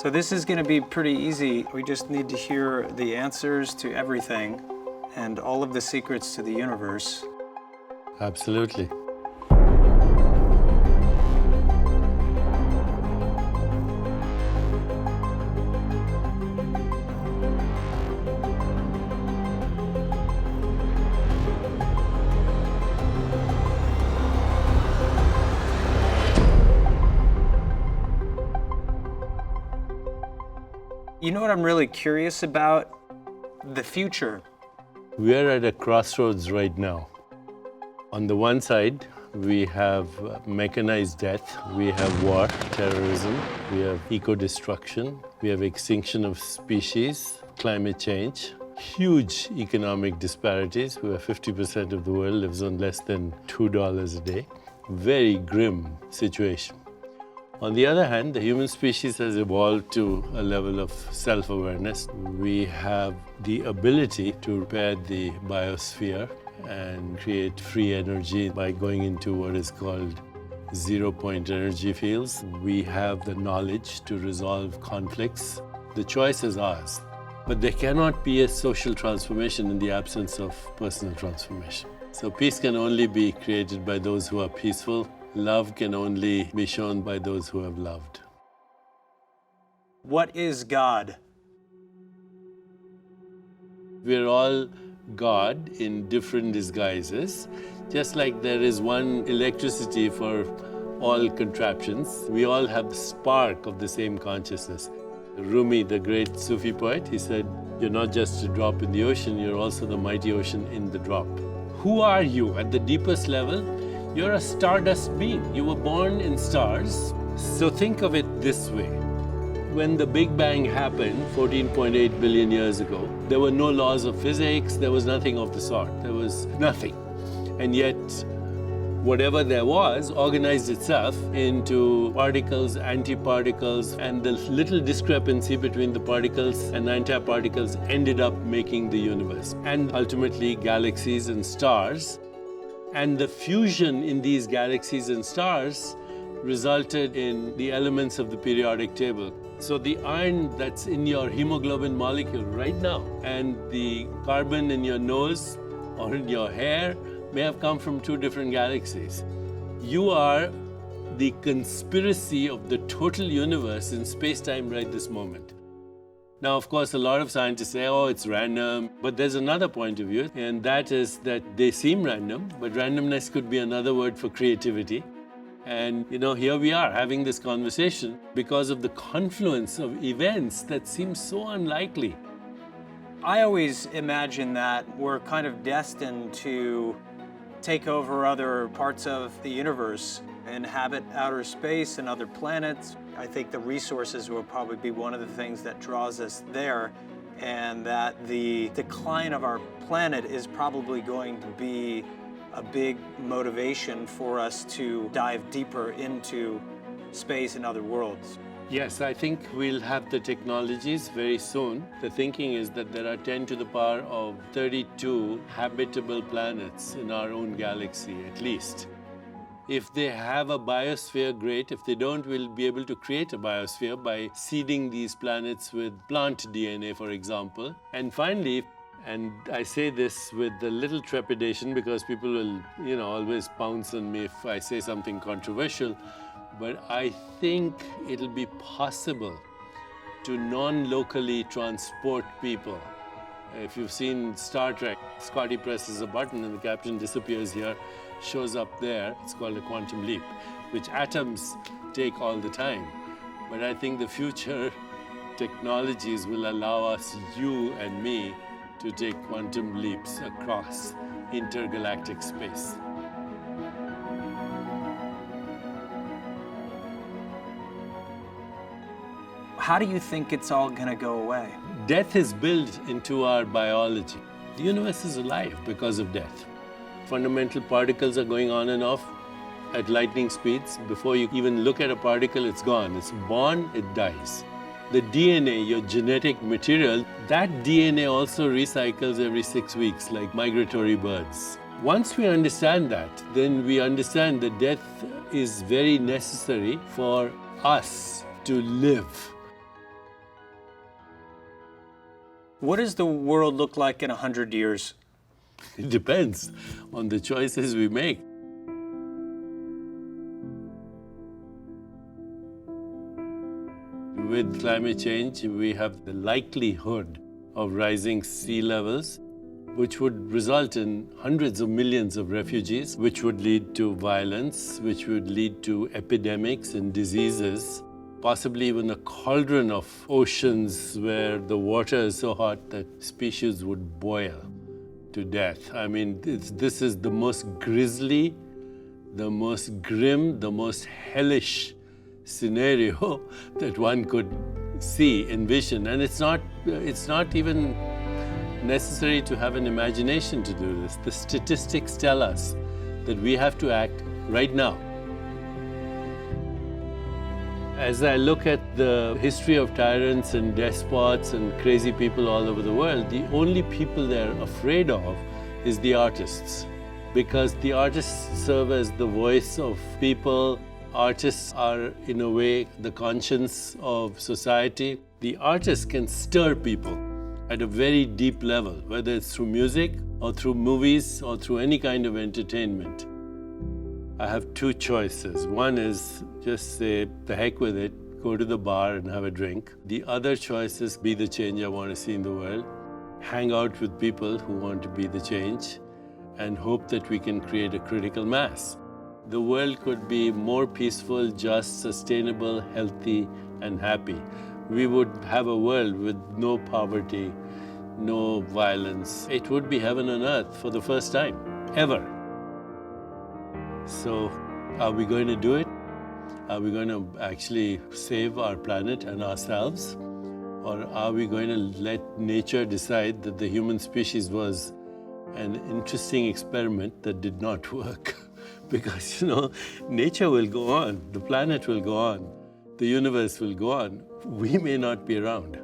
So this is going to be pretty easy. We just need to hear the answers to everything and all of the secrets to the universe. Absolutely. You know what I'm really curious about? The future. We are at a crossroads right now. On the one side, we have mechanized death, we have war, terrorism, we have eco-destruction, we have extinction of species, climate change, huge economic disparities, where 50% of the world lives on less than $2 a day. Very grim situation. On the other hand, the human species has evolved to a level of self-awareness. We have the ability to repair the biosphere and create free energy by going into what is called zero-point energy fields. We have the knowledge to resolve conflicts. The choice is ours. But there cannot be a social transformation in the absence of personal transformation. So peace can only be created by those who are peaceful. Love can only be shown by those who have loved. What is God? We're all God in different disguises. Just like there is one electricity for all contraptions, we all have the spark of the same consciousness. Rumi, the great Sufi poet, he said, "You're not just a drop in the ocean, you're also the mighty ocean in the drop." Who are you at the deepest level? You're a stardust being. You were born in stars. So think of it this way. When the Big Bang happened 14.8 billion years ago, there were no laws of physics, there was nothing of the sort. There was nothing. And yet, whatever there was organized itself into particles, antiparticles, and the little discrepancy between the particles and antiparticles ended up making the universe, and ultimately galaxies and stars. And the fusion in these galaxies and stars resulted in the elements of the periodic table. So the iron that's in your hemoglobin molecule right now and the carbon in your nose or in your hair may have come from two different galaxies. You are the conspiracy of the total universe in space-time right this moment. Now, of course, a lot of scientists say, oh, it's random. But there's another point of view, and that is that they seem random, but randomness could be another word for creativity. And, here we are having this conversation because of the confluence of events that seem so unlikely. I always imagine that we're kind of destined to take over other parts of the universe, inhabit outer space and other planets. I think the resources will probably be one of the things that draws us there, and that the decline of our planet is probably going to be a big motivation for us to dive deeper into space and other worlds. Yes, I think we'll have the technologies very soon. The thinking is that there are 10 to the power of 32 habitable planets in our own galaxy, at least. If they have a biosphere, great. If they don't, we'll be able to create a biosphere by seeding these planets with plant DNA, for example. And finally, and I say this with a little trepidation because people will, always pounce on me if I say something controversial, but I think it'll be possible to non-locally transport people. If you've seen Star Trek, Scotty presses a button and the captain disappears here, shows up there. It's called a quantum leap, which atoms take all the time. But I think the future technologies will allow us, you and me, to take quantum leaps across intergalactic space. How do you think it's all going to go away? Death is built into our biology. The universe is alive because of death. Fundamental particles are going on and off at lightning speeds. Before you even look at a particle, it's gone. It's born, it dies. The DNA, your genetic material, that DNA also recycles every 6 weeks, like migratory birds. Once we understand that, then we understand that death is very necessary for us to live. What does the world look like in 100 years? It depends on the choices we make. With climate change, we have the likelihood of rising sea levels, which would result in hundreds of millions of refugees, which would lead to violence, which would lead to epidemics and diseases, possibly even a cauldron of oceans where the water is so hot that species would boil to death. I mean, this is the most grisly, the most grim, the most hellish scenario that one could see, envision. And it's not even necessary to have an imagination to do this. The statistics tell us that we have to act right now. As I look at the history of tyrants and despots and crazy people all over the world, the only people they're afraid of is the artists. Because the artists serve as the voice of people. Artists are, in a way, the conscience of society. The artist can stir people at a very deep level, whether it's through music or through movies or through any kind of entertainment. I have two choices. One is just say, the heck with it, go to the bar and have a drink. The other choice is be the change I want to see in the world, hang out with people who want to be the change, and hope that we can create a critical mass. The world could be more peaceful, just, sustainable, healthy, and happy. We would have a world with no poverty, no violence. It would be heaven on earth for the first time, ever. So, are we going to do it? Are we going to actually save our planet and ourselves? Or are we going to let nature decide that the human species was an interesting experiment that did not work? Because, nature will go on, the planet will go on, the universe will go on. We may not be around.